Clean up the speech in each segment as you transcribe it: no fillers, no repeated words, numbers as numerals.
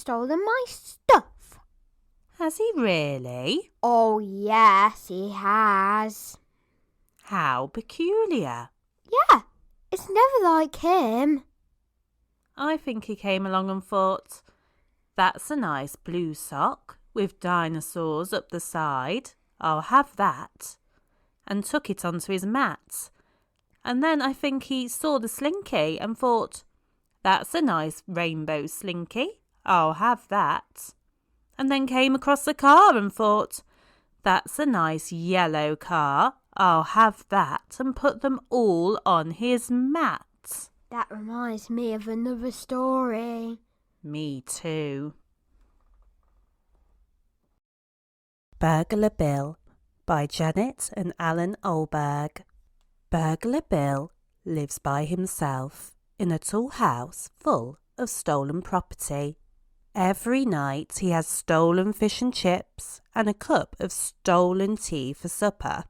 stolen my stuff. Has he really? Oh, yes, he has. How peculiar. Yeah, it's never like him. I think he came along and thought, that's a nice blue sock with dinosaurs up the side. I'll have that. And took it onto his mat. And then I think he saw the slinky and thought, that's a nice rainbow slinky. I'll have that. And then came across a car and thought, that's a nice yellow car. I'll have that, and put them all on his mat. That reminds me of another story. Me too. Burglar Bill by Janet and Allan Ahlberg. Burglar Bill lives by himself in a tall house full of stolen property. Every night he has stolen fish and chips and a cup of stolen tea for supper.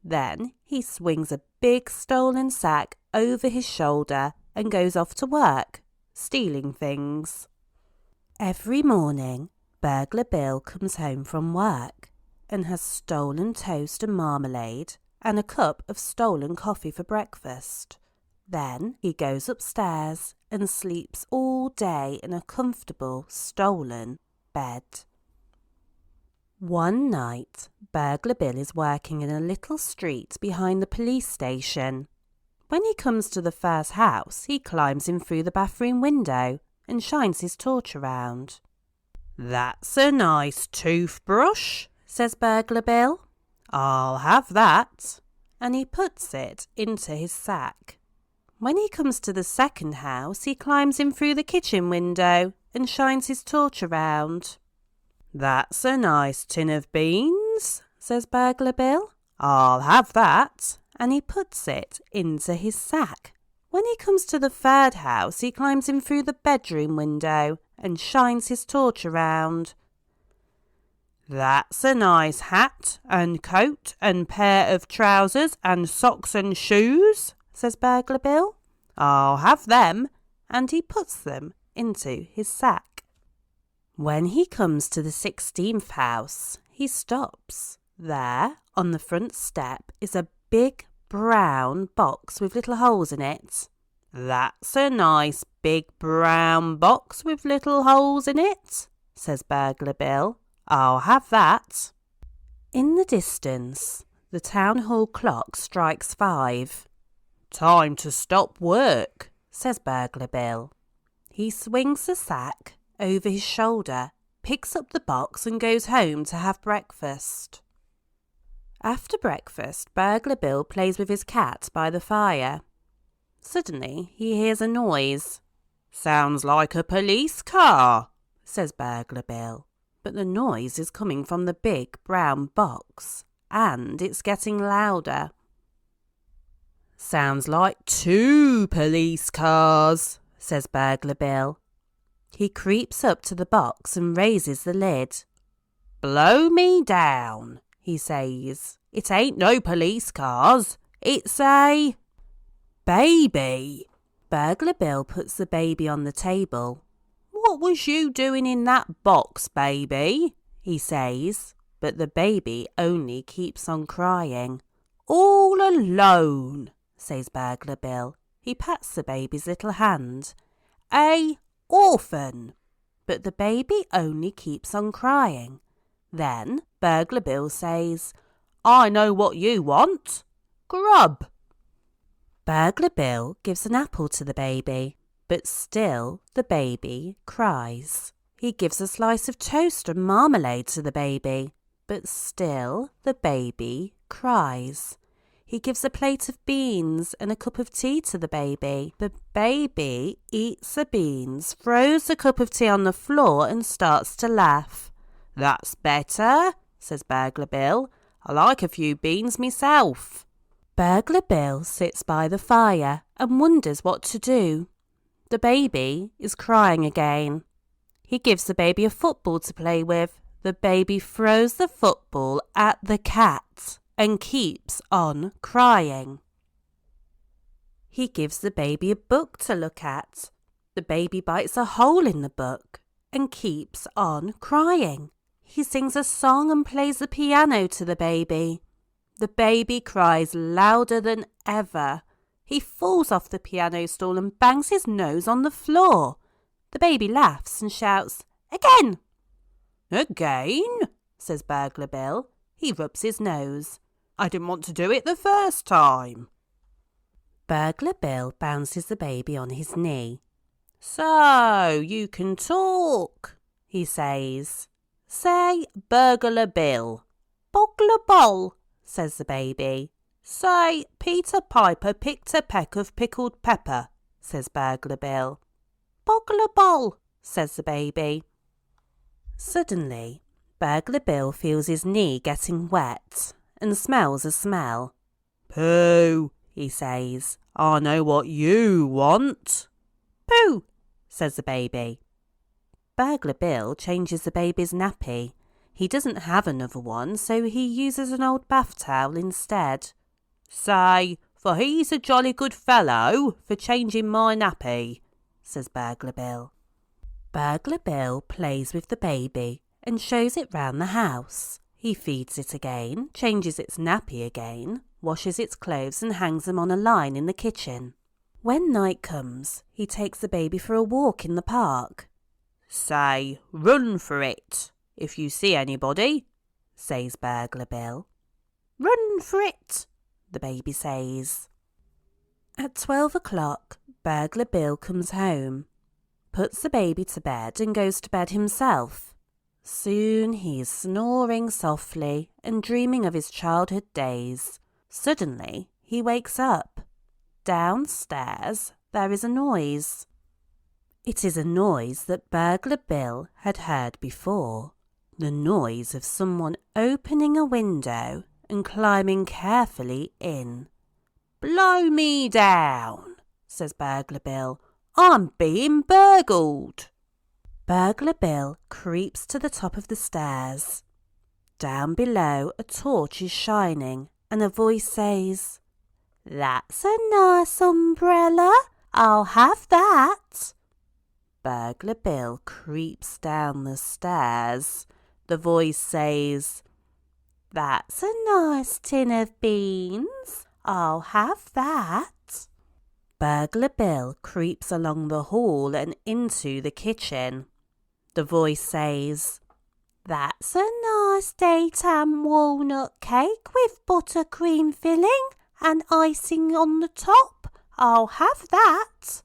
Then he swings a big stolen sack over his shoulder and goes off to work, stealing things. Every morning, Burglar Bill comes home from work and has stolen toast and marmalade and a cup of stolen coffee for breakfast. Then he goes upstairs and sleeps all day in a comfortable, stolen bed. One night, Burglar Bill is working in a little street behind the police station. When he comes to the first house, he climbs in through the bathroom window and shines his torch around. That's a nice toothbrush, says Burglar Bill. I'll have that. And he puts it into his sack. When he comes to the second house, he climbs in through the kitchen window and shines his torch around. That's a nice tin of beans, says Burglar Bill. I'll have that. And he puts it into his sack. When he comes to the third house, he climbs in through the bedroom window and shines his torch around. That's a nice hat and coat and pair of trousers and socks and shoes, says Burglar Bill. I'll have them. And he puts them into his sack. When he comes to the 16th house, he stops. There, on the front step, is a big brown box with little holes in it. That's a nice big brown box with little holes in it, says Burglar Bill. I'll have that. In the distance, the town hall clock strikes 5. Time to stop work, says Burglar Bill. He swings the sack over his shoulder, picks up the box and goes home to have breakfast. After breakfast, Burglar Bill plays with his cat by the fire. Suddenly, he hears a noise. Sounds like a police car, says Burglar Bill. But the noise is coming from the big brown box, and it's getting louder. Sounds like 2 police cars, says Burglar Bill. He creeps up to the box and raises the lid. Blow me down, he says. It ain't no police cars. It's a baby. Burglar Bill puts the baby on the table. What was you doing in that box, baby? He says, but the baby only keeps on crying. All alone, says Burglar Bill. He pats the baby's little hand. A orphan. But the baby only keeps on crying. Then Burglar Bill says, I know what you want. Grub. Burglar Bill gives an apple to the baby. But still the baby cries. He gives a slice of toast and marmalade to the baby, but still the baby cries. He gives a plate of beans and a cup of tea to the baby. The baby eats the beans, throws the cup of tea on the floor and starts to laugh. That's better, says Burglar Bill. I like a few beans myself. Burglar Bill sits by the fire and wonders what to do. The baby is crying again. He gives the baby a football to play with. The baby throws the football at the cat and keeps on crying. He gives the baby a book to look at. The baby bites a hole in the book and keeps on crying. He sings a song and plays the piano to the baby. The baby cries louder than ever. He falls off the piano stool and bangs his nose on the floor. The baby laughs and shouts, "Again!" "Again?" says Burglar Bill. He rubs his nose. "I didn't want to do it the first time." Burglar Bill bounces the baby on his knee. "So, you can talk," he says. "Say Burglar Bill." "Burglar Bill," says the baby. "Say Peter Piper picked a peck of pickled pepper," says Burglar Bill. "Burglar Bill," says the baby. Suddenly, Burglar Bill feels his knee getting wet and smells a smell. "Pooh," he says. "I know what you want." "Pooh," says the baby. Burglar Bill changes the baby's nappy. He doesn't have another one, so he uses an old bath towel instead. "Say, for he's a jolly good fellow for changing my nappy," says Burglar Bill. Burglar Bill plays with the baby and shows it round the house. He feeds it again, changes its nappy again, washes its clothes and hangs them on a line in the kitchen. When night comes, he takes the baby for a walk in the park. "Say, run for it, if you see anybody," says Burglar Bill. "Run for it," the baby says. At 12 o'clock, Burglar Bill comes home, puts the baby to bed and goes to bed himself. Soon he is snoring softly and dreaming of his childhood days. Suddenly he wakes up. Downstairs there is a noise. It is a noise that Burglar Bill had heard before. The noise of someone opening a window and climbing carefully in. "Blow me down," says Burglar Bill. "I'm being burgled." Burglar Bill creeps to the top of the stairs. Down below a torch is shining and a voice says, "That's a nice umbrella. I'll have that." Burglar Bill creeps down the stairs. The voice says, "That's a nice tin of beans. I'll have that." Burglar Bill creeps along the hall and into the kitchen. The voice says, "That's a nice daytime walnut cake with buttercream filling and icing on the top. I'll have that."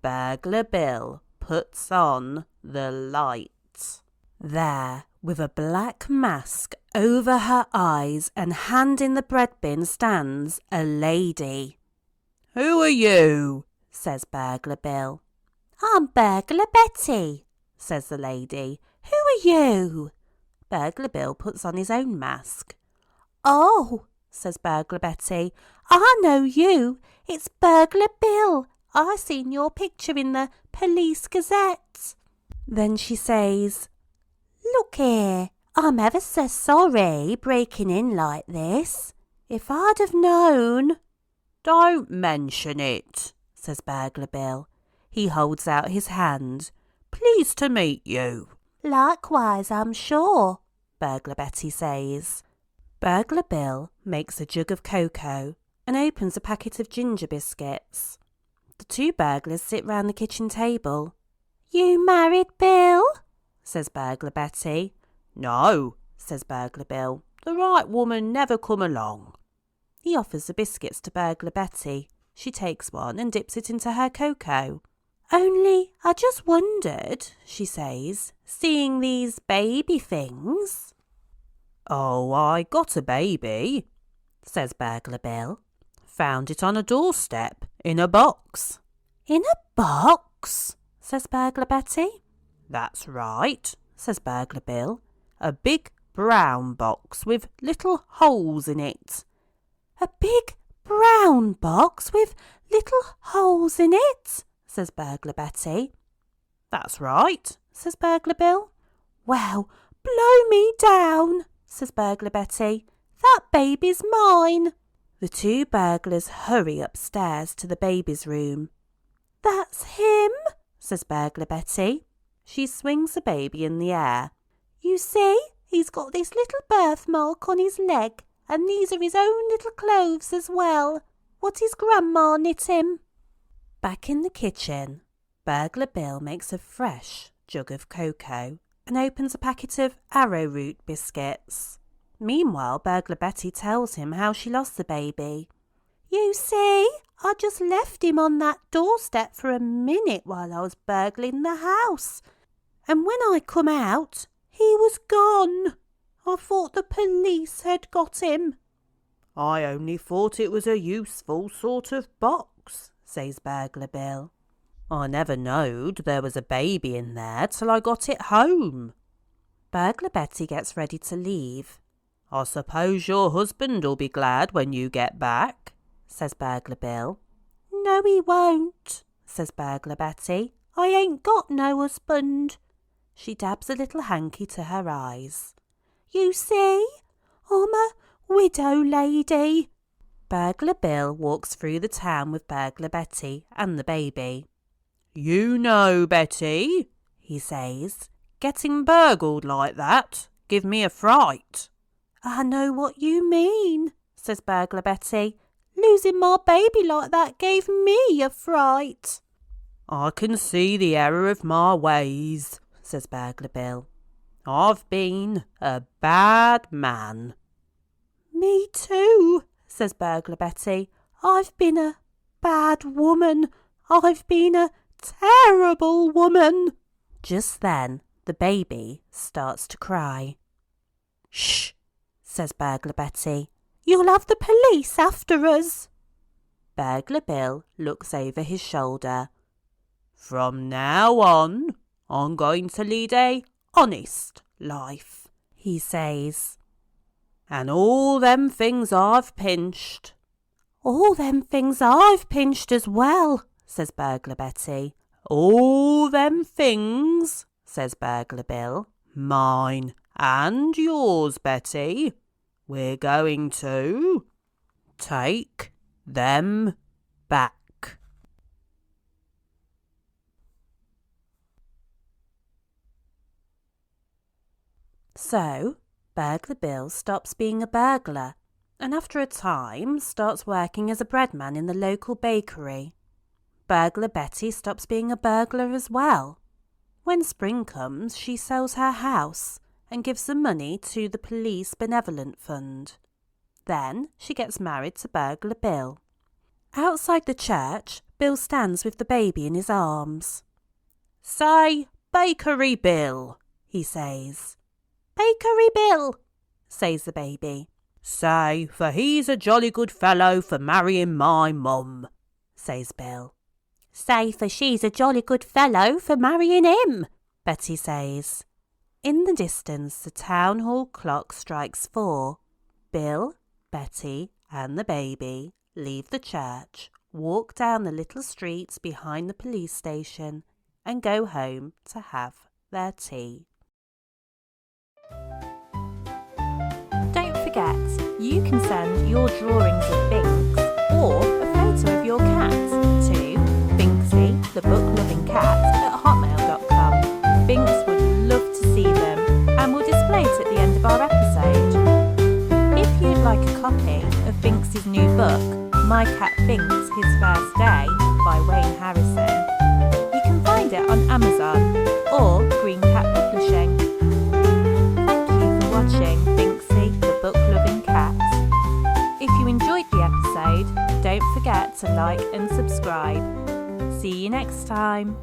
Burglar Bill puts on the light. There, with a black mask over her eyes and hand in the bread bin, stands a lady. "Who are you?" says Burglar Bill. "I'm Burglar Betty," says the lady. "Who are you?" Burglar Bill puts on his own mask. "Oh," says Burglar Betty, "I know you. It's Burglar Bill. I seen your picture in the Police Gazette." Then she says, "Look here, I'm ever so sorry breaking in like this. If I'd have known—" "Don't mention it," says Burglar Bill. He holds out his hand. "Pleased to meet you." "Likewise, I'm sure," Burglar Betty says. Burglar Bill makes a jug of cocoa and opens a packet of ginger biscuits. The two burglars sit round the kitchen table. "You married, Bill?" says Burglar Betty. "No," says Burglar Bill. "The right woman never come along." He offers the biscuits to Burglar Betty. She takes one and dips it into her cocoa. "Only I just wondered," she says, "seeing these baby things." "Oh, I got a baby," says Burglar Bill. "Found it on a doorstep, in a box." "In a box?" says Burglar Betty. "That's right," says Burglar Bill. "A big brown box with little holes in it." "A big brown box with little holes in it?" says Burglar Betty. "That's right," says Burglar Bill. "Well, blow me down," says Burglar Betty. "That baby's mine." The two burglars hurry upstairs to the baby's room. "That's him," says Burglar Betty. She swings the baby in the air. You see, he's got this little birthmark on his leg, and these are his own little clothes as well. What his grandma knit him. Back in the kitchen, Burglar Bill makes a fresh jug of cocoa and opens a packet of arrowroot biscuits. Meanwhile, Burglar Betty tells him how she lost the baby. You see, I just left him on that doorstep for a minute while I was burgling the house. And when I come out, he was gone. I thought the police had got him. I only thought it was a useful sort of box, says Burglar Bill. I never knowed there was a baby in there till I got it home. Burglar Betty gets ready to leave. I suppose your husband'll be glad when you get back, says Burglar Bill. No, he won't, says Burglar Betty. I ain't got no husband. She dabs a little hanky to her eyes. You see, I'm a widow lady. Burglar Bill walks through the town with Burglar Betty and the baby. You know, Betty, he says, getting burgled like that give me a fright. I know what you mean, says Burglar Betty. Losing my baby like that gave me a fright. I can see the error of my ways, says Burglar Bill. I've been a bad man. Me too, says Burglar Betty. I've been a bad woman. I've been a terrible woman. Just then, the baby starts to cry. Shh, says Burglar Betty. You'll have the police after us. Burglar Bill looks over his shoulder. From now on, I'm going to lead a honest life, he says. And all them things I've pinched. All them things I've pinched as well, says Burglar Betty. All them things, says Burglar Bill. Mine and yours, Betty. We're going to take them back. So, Burglar Bill stops being a burglar and after a time starts working as a breadman in the local bakery. Burglar Betty stops being a burglar as well. When spring comes, she sells her house and gives the money to the Police Benevolent Fund. Then she gets married to Burglar Bill. Outside the church, Bill stands with the baby in his arms. Say, Bakery Bill, he says. Bakery Bill, says the baby. Say, for he's a jolly good fellow for marrying my mum, says Bill. Say, for she's a jolly good fellow for marrying him, Betty says. In the distance, the town hall clock strikes 4. Bill, Betty and the baby leave the church, walk down the little streets behind the police station and go home to have their tea. Don't forget, you can send your drawings of Binks or a photo of your cat to binksy.thebooklovingcat@hotmail.com. Binks would love to see them and will display it at the end of our episode. If you'd like a copy of Binks' new book, My Cat Binks, His First Day by Wayne Harrison, you can find it on Amazon or Green Cat Publishing. Thank you for watching Binksy the Book Loving Cat. If you enjoyed the episode, don't forget to like and subscribe. See you next time.